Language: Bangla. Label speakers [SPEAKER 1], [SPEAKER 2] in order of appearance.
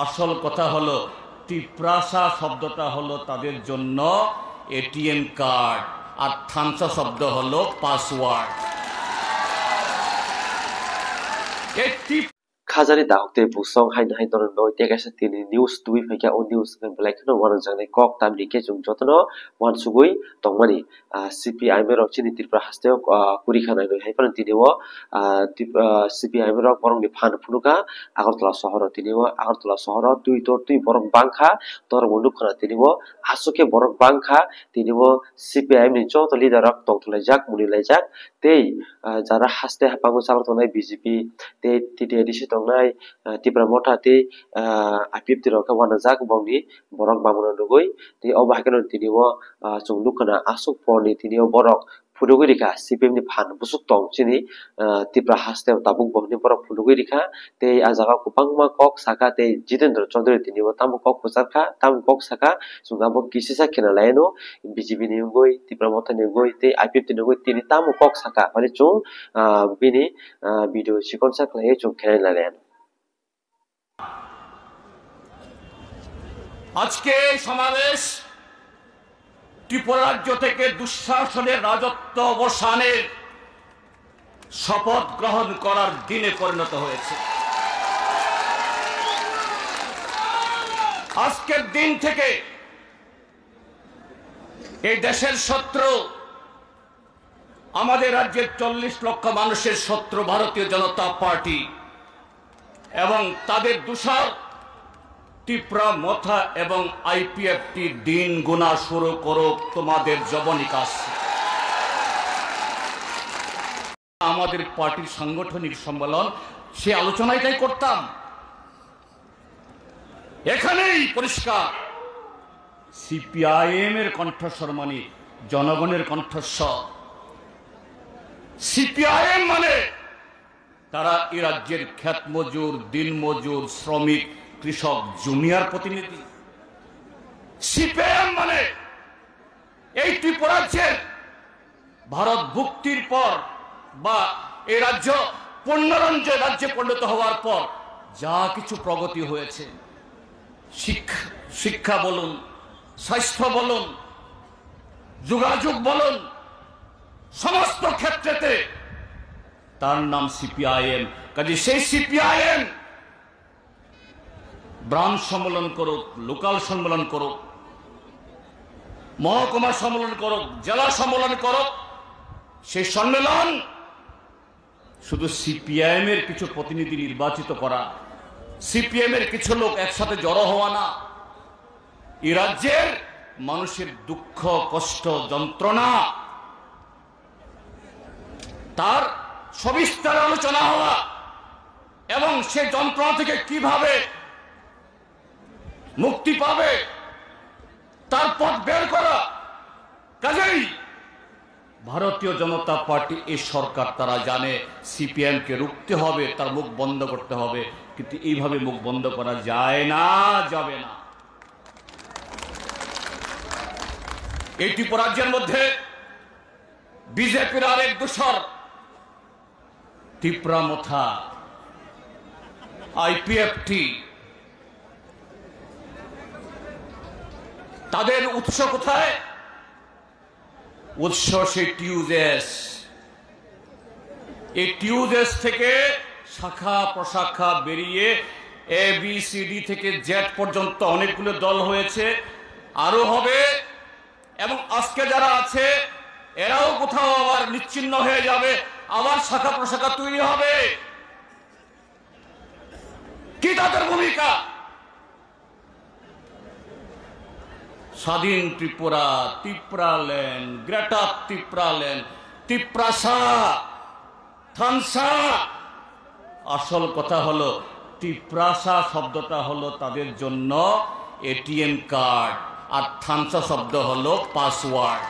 [SPEAKER 1] আসল কথা হলো তিপ্রাসা শব্দটা হলো তাদের জন্য এটিএম কার্ড, আর থানসা শব্দ হলো password.
[SPEAKER 2] Khazari dahokte busong hain hain toron noi te kaisa tini news tui phaikya o news ngai belai khano wan jangnai kok tam ni ke jung jotono wan sugui tongmani CPI rok chini Tripura hasteo kuri khanai noi hai pan tini o CPI rok borong ni phan phunuka Agartala sohor tini o Agartala sohor tui tor tui borok bangkha tor munduk khana tini o asuke borok bangkha tini o CPI ni joto leader rok tongtulaijak munilaijak tei jara haste hapango sabar tongnai BJP tei TDIDC tongnai Tripura motha tei IPF rok wanajak bongni borok bangmano nugui tei o bahakeno tini o chung nukhana asuk porni tini o borok phunugui rikha CPM ni phan busuk tong chini Tripura haste tabuk bongni borok phunugui rikha tei a jaga kubangma kok saka tei Jitendra Chaudhary tini o tamu kok pujarkha tamu kok saka chung abo kisisa khena laino BJP ni ungui Tripura motha ni ungui tei IPF ni ungui tini tamu kok saka mane chung bini video sikonsa khlai chung khena laino।
[SPEAKER 1] আজকে সমাবেশ ত্রিপুরা রাজ্য থেকে দুঃশাসনের রাজত্ব অবসানের শপথ গ্রহণ করার দিনে পরিণত হয়েছে। আজকের দিন থেকে এই দেশের শত্রু, আমাদের রাজ্যের 40 লক্ষ মানুষের শত্রু ভারতীয় জনতা পার্টি এবং তাদের দূষর ত্রিপুরা মথা এবং আইপিএফটি দিন গুনা শুরু করুক তোমাদের যবনিকাশ। আমাদের পার্টির সাংগঠনিক সম্মেলন সে আলোচনায় তাই করতাম। এখানেই পরিষ্কার সিপিআইএম এর কণ্ঠস্বর মানে জনগণের কণ্ঠস্বর। সিপিআইএম মানে তারা এই রাজ্যের খ্যাত মজুর, দিন মজুর, শ্রমিক, কৃষক, জুনিয়র প্রতিনিধি। সিপিএম মানে এই ত্রিপুরা রাজ্যের ভারত ভুক্তির পর বা এই রাজ্য পূর্ণরঞ্জন রাজ্যে পরিণত হওয়ার পর যা কিছু প্রগতি হয়েছে, শিক্ষা বলুন, স্বাস্থ্য বলুন, যোগাযোগ বলুন, সমস্ত ক্ষেত্রেতে তার নাম সিপিআইএম। কাজে সেই সিপিআইএম ব্রাঞ্চ সম্মেলন করুক, লোকাল সম্মেলন করুক, মহকুমা সম্মেলন করুক, জেলা সম্মেলন করুক, সেই সম্মেলন শুধু সিপিআইএম এর কিছু প্রতিনিধি নির্বাচিত করা, সিপিএম এর কিছু লোক একসাথে জড়ো হওয়া না। এই রাজ্যের মানুষের দুঃখ, কষ্ট, যন্ত্রণা তার সবিস্তার আলোচনা হওয়া এবং সে যন্ত্রণা থেকে কিভাবে মুক্তি পাবে তার পথ বের করা। কাজেই ভারতীয় জনতা পার্টি এই সরকার তারা জানে সিপিএম কে রুখতে হবে, তার মুখ বন্ধ করতে হবে, কিন্তু এইভাবে মুখ বন্ধ করা যায় না, যাবে না। এই ত্রিপুরা রাজ্যের মধ্যে বিজেপির আরেক দূষর ত্রিপুরা মথা আইপিএফটি, তাদের উৎস কোথায়? উৎস সেই টিউজেস। এই টিউজেস থেকে শাখা প্রশাখা বেরিয়ে ABCD থেকে জেড পর্যন্ত অনেকগুলো দল হয়েছে, আরো হবে, এবং আজকে যারা আছে এরাও কোথাও আবার নিচ্ছিন্ন হয়ে যাবে, আবার শাখা প্রশাখা তৈরি হবে। কি তাদের ভূমিকা? স্বাধীন ত্রিপুরা, ত্রিপুরাল্যান্ড, গ্রেটার ত্রিপুরাল্যান্ড, তিপ্রাসা, থানসা। আসল কথা হলো তিপ্রাসা শব্দটা হলো তাদের জন্য এটিএম কার্ড, আর থানসা শব্দ হলো পাসওয়ার্ড।